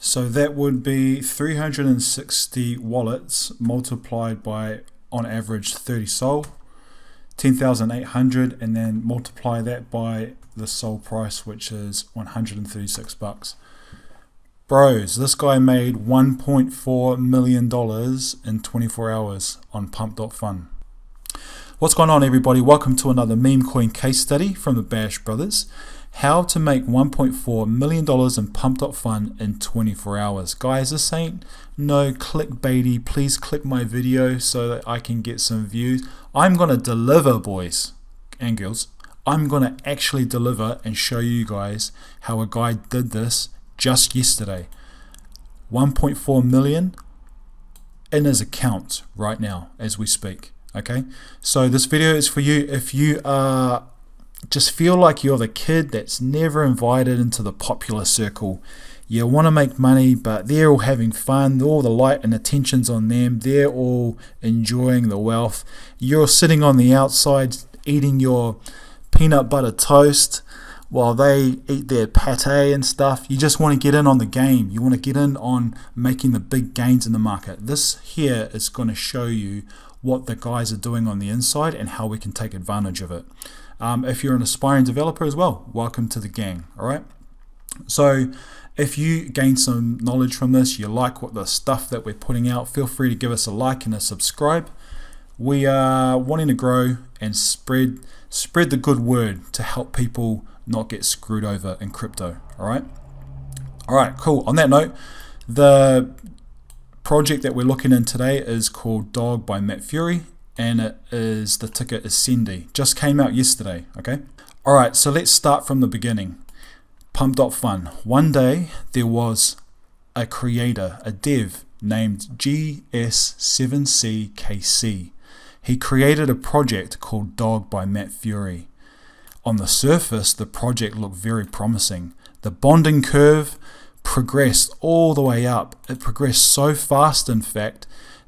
So that would be 360 wallets multiplied by, on average, 30 SOL, 10,800, and then multiply that by the SOL price, which is 136 bucks. Bros, this guy made $1.4 million in 24 hours on Pump.fun. What's going on, everybody? Welcome to another meme coin case study from the Bash Brothers. How to make $1.4 million in Pump.fun in 24 hours. Guys, this ain't no clickbaity. Please click my video so that I can get some views. I'm going to deliver, boys and girls. I'm going to actually deliver and show you guys how a guy did this just yesterday. 1.4 million in his account right now as we speak. Okay, so this video is for you if you just feel like you're the kid that's never invited into the popular circle. You want to make money, but they're all having fun, all the light and attention's on them, they're all enjoying the wealth. You're sitting on the outside eating your peanut butter toast while they eat their pate and stuff. You just want to get in on the game. You want to get in on making the big gains in the market. This here is going to show you what the guys are doing on the inside and how we can take advantage of it. If you're an aspiring developer as well, welcome to the gang. Alright, so if you gain some knowledge from this, you like what the stuff that we're putting out, feel free to give us a like and a subscribe. We are wanting to grow and spread the good word to help people not get screwed over in crypto. Alright, cool. On that note, the project that we're looking in today is called Dog by Matt Fury, and the ticker is Sendy. Just came out yesterday. Okay, alright, so let's start from the beginning. Pump.fun. One day there was a creator, a dev named GS7CKC. He created a project called Dog by Matt Fury. On the surface, the project looked very promising. The bonding curve progressed all the way up. It progressed so fast, in fact,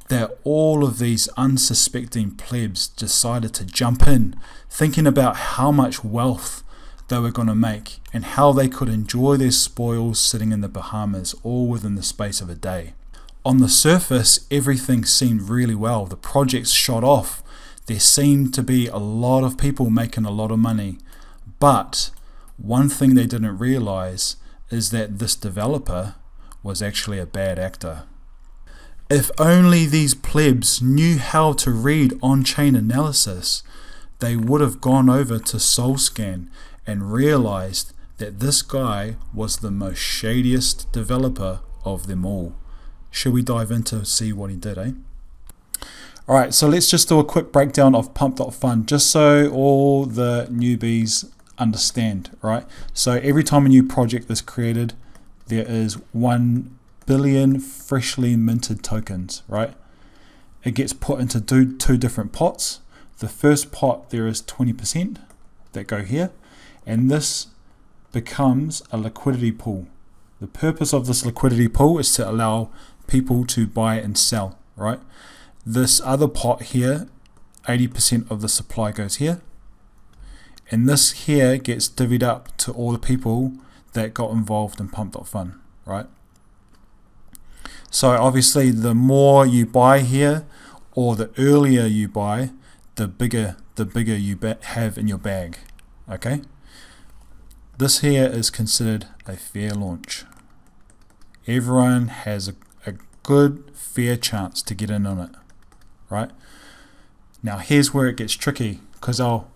that all of these unsuspecting plebs decided to jump in, thinking about how much wealth they were going to make and how they could enjoy their spoils sitting in the Bahamas, all within the space of a day. On the surface, everything seemed really well. The projects shot off. There seemed to be a lot of people making a lot of money. But one thing they didn't realize is that this developer was actually a bad actor. If only these plebs knew how to read on-chain analysis, they would have gone over to Solscan and realized that this guy was the most shadiest developer of them all. Should we dive into see what he did, eh? Alright, so let's just do a quick breakdown of Pump.fun just so all the newbies understand, right? So every time a new project is created, there is 1 billion freshly minted tokens, right? It gets put into two different pots. The first pot, there is 20% that go here, and this becomes a liquidity pool. The purpose of this liquidity pool is to allow people to buy and sell, right? This other pot here, 80% of the supply goes here, and this here gets divvied up to all the people that got involved in Pump.fun, right? So obviously the more you buy here, or the earlier you buy, the bigger you have in your bag. Okay, this here is considered a fair launch. Everyone has a good fair chance to get in on it, right? Now here's where it gets tricky, because our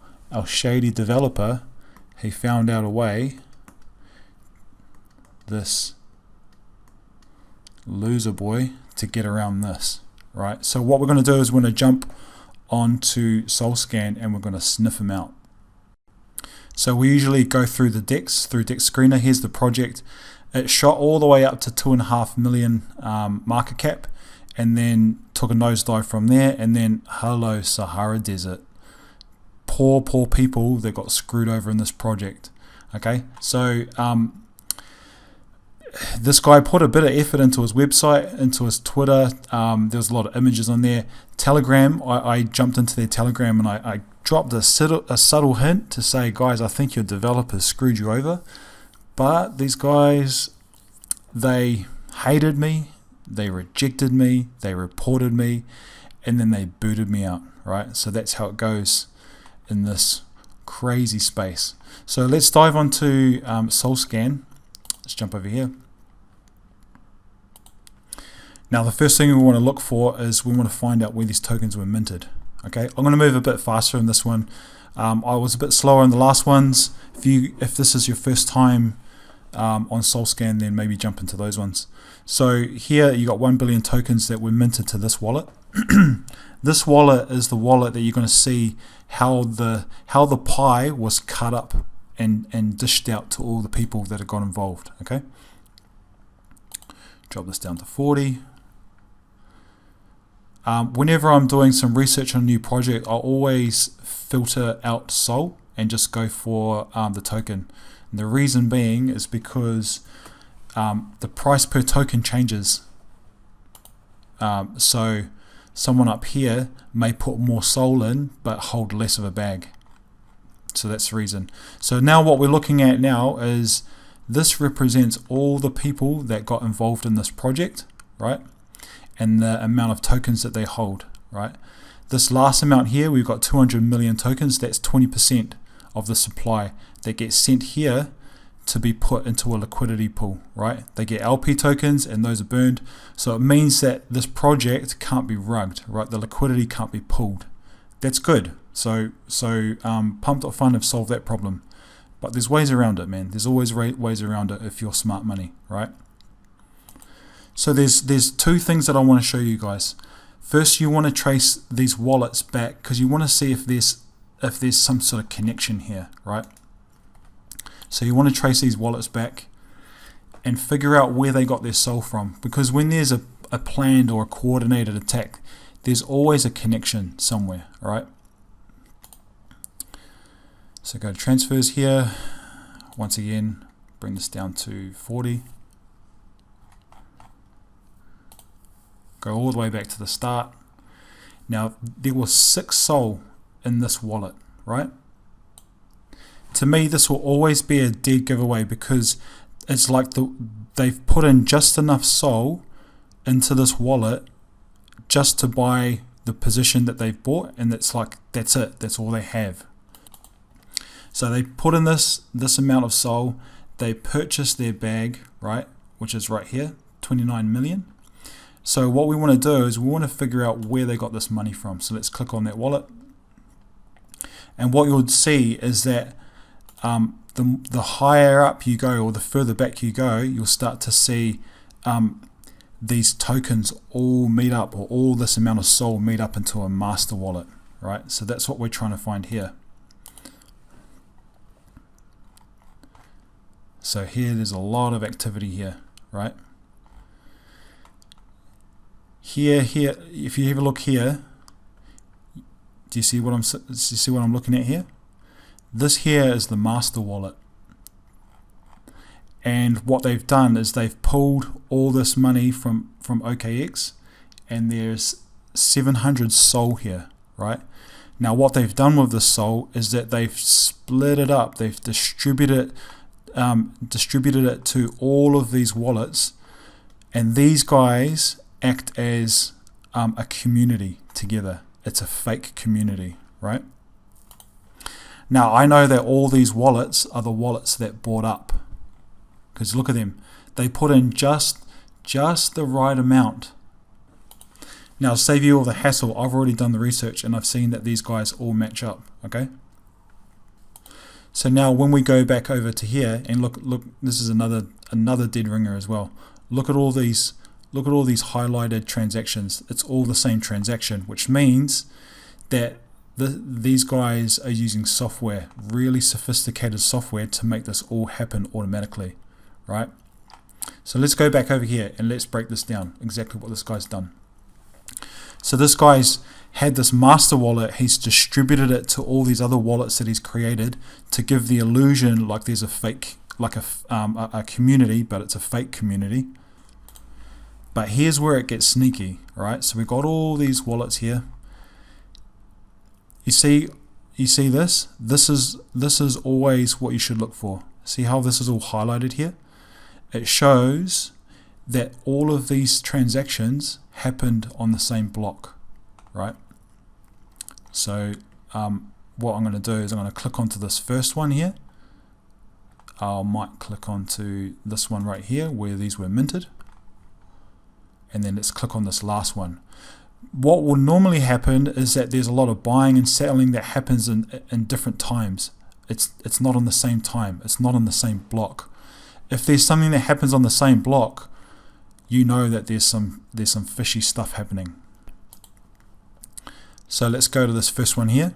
shady developer, he found out a way, this loser boy, to get around this, right? So what we're going to do is we're going to jump onto Solscan and we're going to sniff him out. So we usually go through the DEX, through DEX Screener. Here's the project. It shot all the way up to 2.5 million market cap, and then took a nosedive from there, and then hello Sahara Desert. Poor people that got screwed over in this project. Okay, so this guy put a bit of effort into his website, into his Twitter. There's a lot of images on there. Telegram, I jumped into their Telegram and I dropped a subtle hint to say, guys, I think your developers screwed you over. But these guys, they hated me, they rejected me, they reported me, and then they booted me out, right? So that's how it goes in this crazy space. So let's dive onto SolScan. Let's jump over here. Now the first thing we want to look for is we want to find out where these tokens were minted. Okay, I'm going to move a bit faster in this one. I was a bit slower in the last ones. If this is your first time on SolScan, then maybe jump into those ones. So here you got 1 billion tokens that were minted to this wallet. This wallet is the wallet that you're going to see how the pie was cut up and dished out to all the people that have got involved. Okay, drop this down to 40. Whenever I'm doing some research on a new project, I'll always filter out Sol and just go for the token. And the reason being is because the price per token changes. So someone up here may put more Sol in but hold less of a bag. So that's the reason. So now what we're looking at now is this represents all the people that got involved in this project, right? And the amount of tokens that they hold, right? This last amount here, we've got 200 million tokens. That's 20% of the supply that gets sent here to be put into a liquidity pool, right? They get LP tokens and those are burned. So it means that this project can't be rugged, right? The liquidity can't be pulled. That's good. So Pump.Fun have solved that problem. But there's ways around it, man. There's always ways around it if you're smart money, right? So there's two things that I want to show you guys. First, you want to trace these wallets back because you want to see if there's some sort of connection here, right? So you want to trace these wallets back and figure out where they got their Sol from, because when there's a planned or a coordinated attack, there's always a connection somewhere, right? So go to transfers here. Once again, bring this down to 40. Go all the way back to the start. Now there was 6 Sol in this wallet, right? To me, this will always be a dead giveaway because it's like they've put in just enough Sol into this wallet just to buy the position that they've bought, and that's it. That's all they have. So they put in this amount of Sol. They purchased their bag, right, which is right here, 29 million. So what we want to do is we want to figure out where they got this money from. So let's click on that wallet. And what you'll see is that the higher up you go or the further back you go, you'll start to see these tokens all meet up, or all this amount of Sol meet up into a master wallet, right? So that's what we're trying to find here. So here there's a lot of activity here, right? Here, if you have a look here, do you see what I'm looking at here? This here is the master wallet. And what they've done is they've pulled all this money from OKX, and there's 700 Sol here, right? Now what they've done with this Sol is that they've split it up. They've distributed it to all of these wallets, and these guys act as a community together. It's a fake community, right? Now I know that all these wallets are the wallets that bought up, because look at them. They put in just the right amount. Now to save you all the hassle, I've already done the research and I've seen that these guys all match up, okay? So now when we go back over to here and look, this is another dead ringer as well. Look at all these highlighted transactions. It's all the same transaction, which means that these guys are using software, really sophisticated software, to make this all happen automatically, right? So let's go back over here and let's break this down, exactly what this guy's done. So this guy's had this master wallet, he's distributed it to all these other wallets that he's created to give the illusion like there's a fake, like a community, but it's a fake community. But here's where it gets sneaky, right? So we've got all these wallets here. You see this? This is always what you should look for. See how this is all highlighted here? It shows that all of these transactions happened on the same block, right? So what I'm going to do is I'm going to click onto this first one here. I might click onto this one right here where these were minted, and then let's click on this last one. What will normally happen is that there's a lot of buying and selling that happens in different times. It's not on the same time. It's not on the same block. If there's something that happens on the same block, you know that there's some fishy stuff happening. So let's go to this first one here,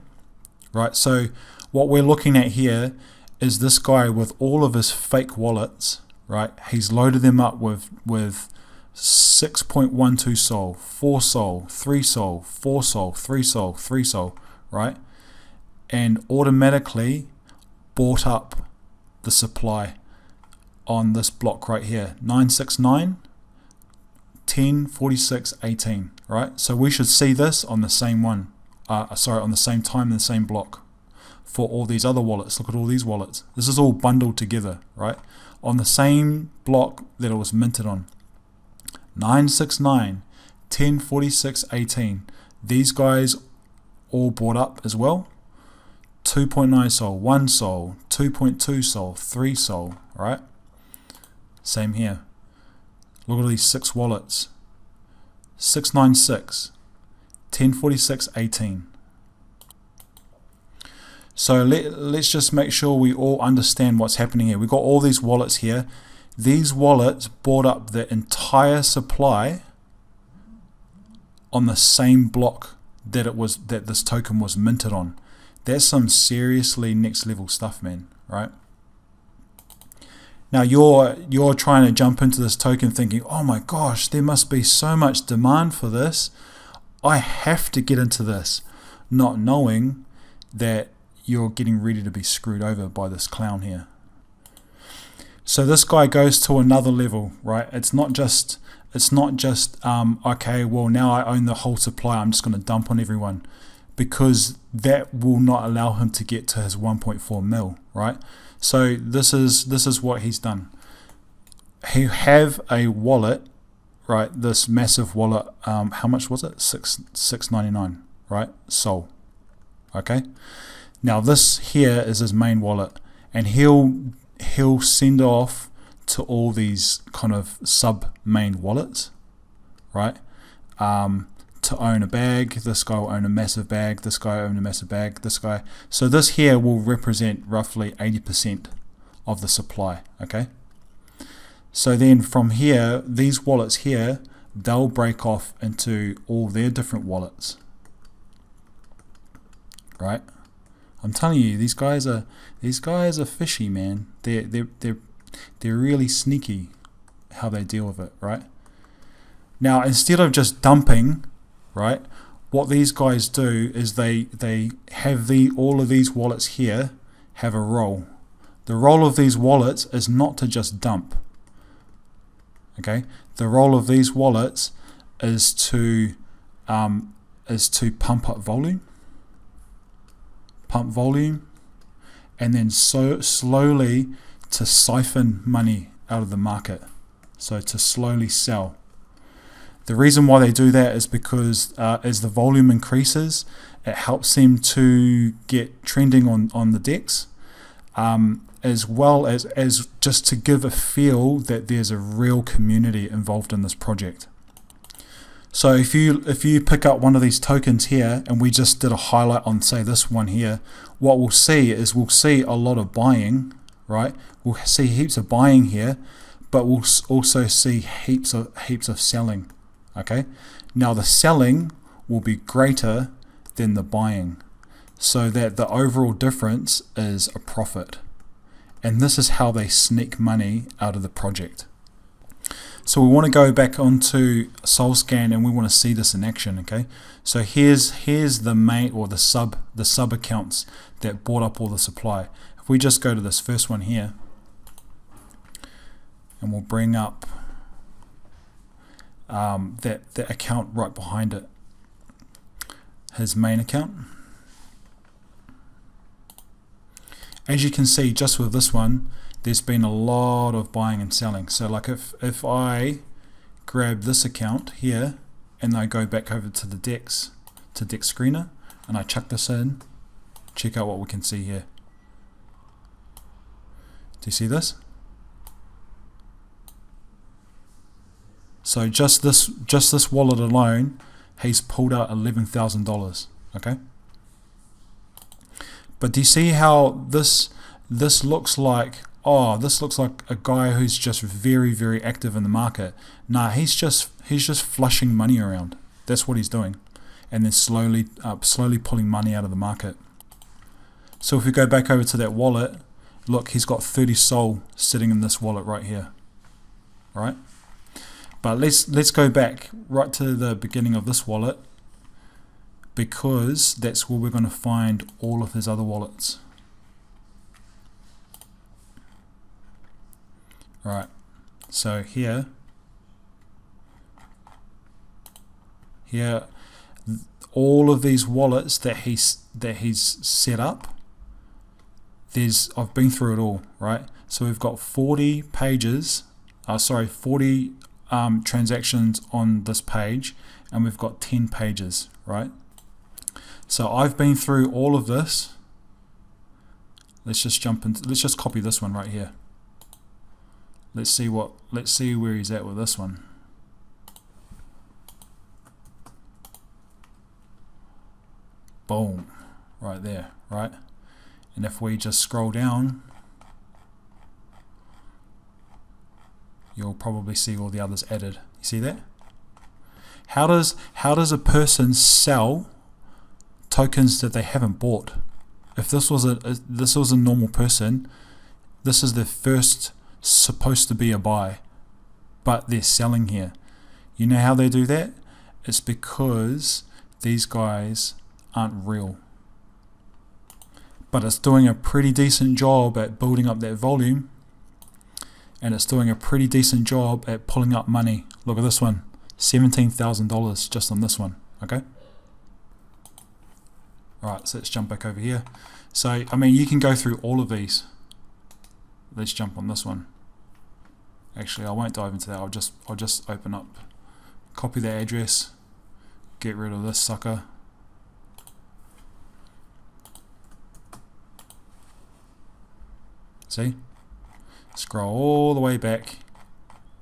right? So what we're looking at here is this guy with all of his fake wallets, right? He's loaded them up with 6.12 Sol, 4 Sol, 3 Sol, 4 Sol, 3 Sol, 3 Sol, right? And automatically bought up the supply on this block right here, 969, 10, 46, 18, right? So we should see this on the same one, on the same time in the same block for all these other wallets. Look at all these wallets. This is all bundled together, right? On the same block that it was minted on. 969, 10, 46, 18. These guys all bought up as well. 2.9 Sol, 1 Sol, 2.2 Sol, 3 Sol, right? Same here. Look at these 6 wallets. 696, 1046, 18. So let's just make sure we all understand what's happening here. We've got all these wallets here. These wallets bought up the entire supply on the same block that this token was minted on. That's some seriously next level stuff, man, right? Now you're trying to jump into this token thinking, oh my gosh, there must be so much demand for this. I have to get into this, not knowing that you're getting ready to be screwed over by this clown here. So this guy goes to another level, right? It's not just okay, well now I own the whole supply, I'm just going to dump on everyone, because that will not allow him to get to his 1.4 mil, right? So this is what he's done. He have a wallet, right? This massive wallet. How much was it? $6.99, right? Sol. Okay. Now this here is his main wallet, and he'll send off to all these kind of sub main wallets, right? To own a bag. This guy will own a massive bag. This guy will own a massive bag. This guy. So this here will represent roughly 80% of the supply. Okay. So then from here, these wallets here, they'll break off into all their different wallets. Right. I'm telling you, these guys are fishy, man. They're really sneaky how they deal with it, right? Now instead of just dumping, right, what these guys do is they have all of these wallets here have a role. The role of these wallets is not to just dump. Okay, the role of these wallets is to pump up volume, and then so slowly to siphon money out of the market. So to slowly sell. The reason why they do that is because as the volume increases, it helps them to get trending on the DEX, as well as just to give a feel that there's a real community involved in this project. So if you pick up one of these tokens here, and we just did a highlight on, say, this one here, what we'll see is we'll see a lot of buying, right? We'll see heaps of buying here, but we'll also see heaps of selling. Okay, now the selling will be greater than the buying, so that the overall difference is a profit. And this is how they sneak money out of the project. So we want to go back onto SolScan, and we want to see this in action. Okay, so here's the main, or the sub accounts that bought up all the supply. If we just go to this first one here, and we'll bring up that account right behind it, his main account. As you can see, just with this one, there's been a lot of buying and selling. So like if I grab this account here and I go back over to the DEX, to DEX Screener, and I chuck this in, check out what we can see here. Do you see this? So just this wallet alone, he's pulled out $11,000. Okay. But do you see how this looks like? Oh, this looks like a guy who's just very, very active in the market. Nah, he's just flushing money around. That's what he's doing, and then slowly pulling money out of the market. So if we go back over to that wallet, look, he's got 30 SOL sitting in this wallet right here. Right? But let's go back right to the beginning of this wallet, because that's where we're going to find all of his other wallets. Right. So here, all of these wallets that he's set up. I've been through it all, right? So we've got 40 pages, 40 transactions on this page, and we've got 10 pages, right? So I've been through all of this. Let's just copy this one right here. Let's see where he's at with this one. Boom, right there, right? And if we just scroll down, you'll probably see all the others added. You see that? How does a person sell tokens that they haven't bought? If this was a normal person, this is their first supposed to be a buy, but they're selling here. You know how they do that? It's because these guys aren't real. But it's doing a pretty decent job at building up that volume, and it's doing a pretty decent job at pulling up money. Look at this one, $17,000 just on this one. Okay. Alright, so let's jump back over here. So I mean, you can go through all of these. Let's jump on this one. Actually, I won't dive into that. I'll just open up, copy the address, get rid of this sucker. See? Scroll all the way back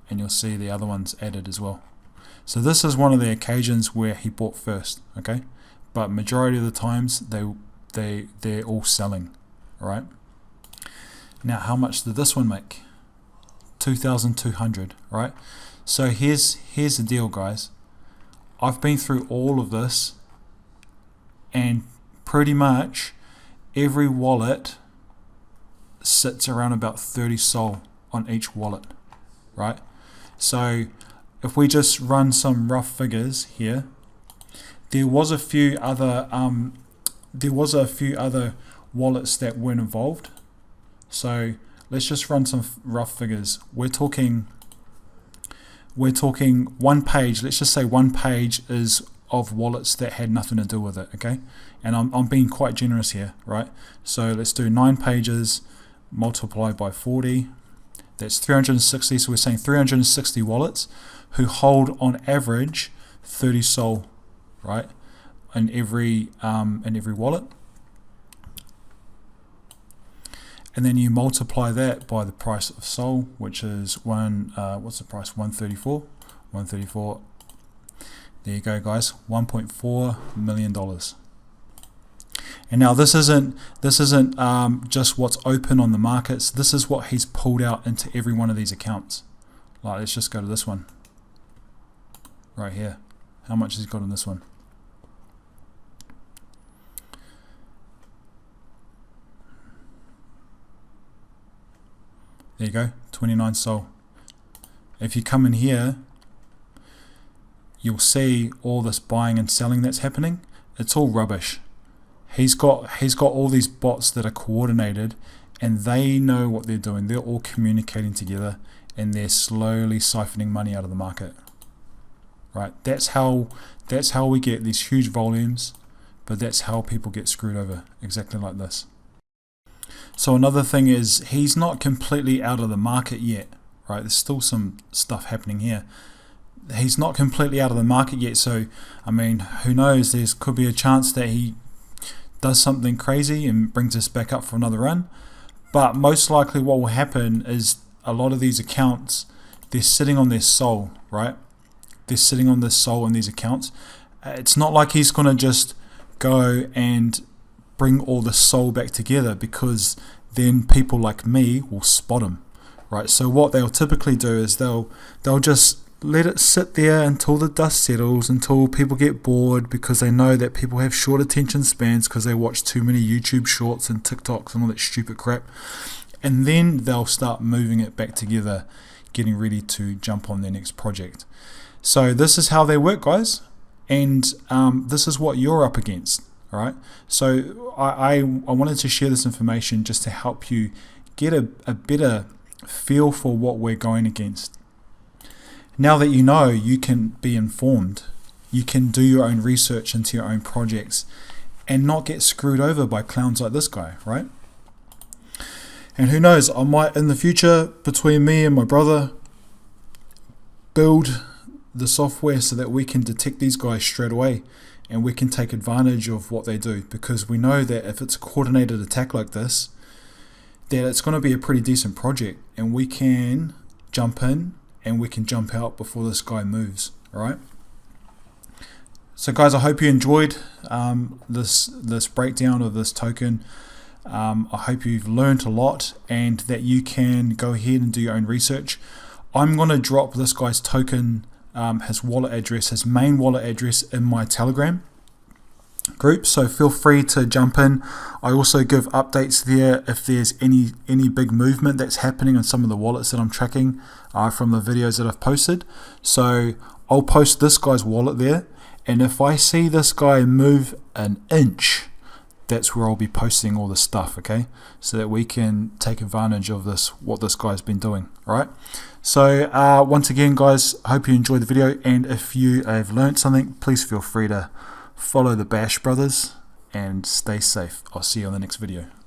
and you'll see the other ones added as well. So this is one of the occasions where he bought first, okay? But majority of the times they're all selling, all right? Now, how much did this one make? 2,200, right? So here's the deal, guys. I've been through all of this, and pretty much every wallet sits around about 30 SOL on each wallet, right? So if we just run some rough figures here, there was a few other wallets that weren't involved. So let's just run some rough figures. We're talking one page. Let's just say one page is of wallets that had nothing to do with it, okay? And I'm being quite generous here, right? So let's do 9 pages multiplied by 40. That's 360. So we're saying 360 wallets who hold on average 30 SOL, right? In every wallet. And then you multiply that by the price of SOL, which is what's the price? 134. 134. There you go, guys. $1.4 million. And now this isn't just what's open on the markets. This is what he's pulled out into every one of these accounts. Like, let's just go to this one right here. How much has he got in this one? There you go, 29 SOL. If you come in here, you'll see all this buying and selling that's happening. It's all rubbish. He's got all these bots that are coordinated, and they know what they're doing. They're all communicating together, and they're slowly siphoning money out of the market. Right? That's how we get these huge volumes, but that's how people get screwed over, exactly like this. So another thing is, he's not completely out of the market yet, right? There's still some stuff happening here. he's not completely out of the market yet. So I mean, who knows? There could be a chance that he does something crazy and brings us back up for another run. But most likely what will happen is a lot of these accounts, they're sitting on their soul, right? They're sitting on their soul in these accounts. It's not like he's going to just go and bring all the soul back together, because then people like me will spot him, right? So what they'll typically do is they'll just let it sit there until the dust settles, until people get bored, because they know that people have short attention spans because they watch too many YouTube shorts and TikToks and all that stupid crap. And then they'll start moving it back together, getting ready to jump on their next project. So this is how they work, guys. And this is what you're up against, all right? So I wanted to share this information just to help you get a better feel for what we're going against. Now that you know, you can be informed. You can do your own research into your own projects and not get screwed over by clowns like this guy, right? And who knows, I might in the future, between me and my brother, build the software so that we can detect these guys straight away and we can take advantage of what they do, because we know that if it's a coordinated attack like this, that it's going to be a pretty decent project and we can jump in and we can jump out before this guy moves. All right. So guys, I hope you enjoyed this breakdown of this token. I hope you've learned a lot and that you can go ahead and do your own research. I'm going to drop this guy's token, his wallet address, his main wallet address, in my Telegram group, so feel free to jump in. I also give updates there if there's any big movement that's happening on some of the wallets that I'm tracking from the videos that I've posted. So I'll post this guy's wallet there, and if I see this guy move an inch, that's where I'll be posting all this stuff, okay? So that we can take advantage of this, what this guy's been doing, all right? So once again, guys, I hope you enjoyed the video, and if you have learned something, please feel free to follow the Bash Brothers and stay safe. I'll see you on the next video.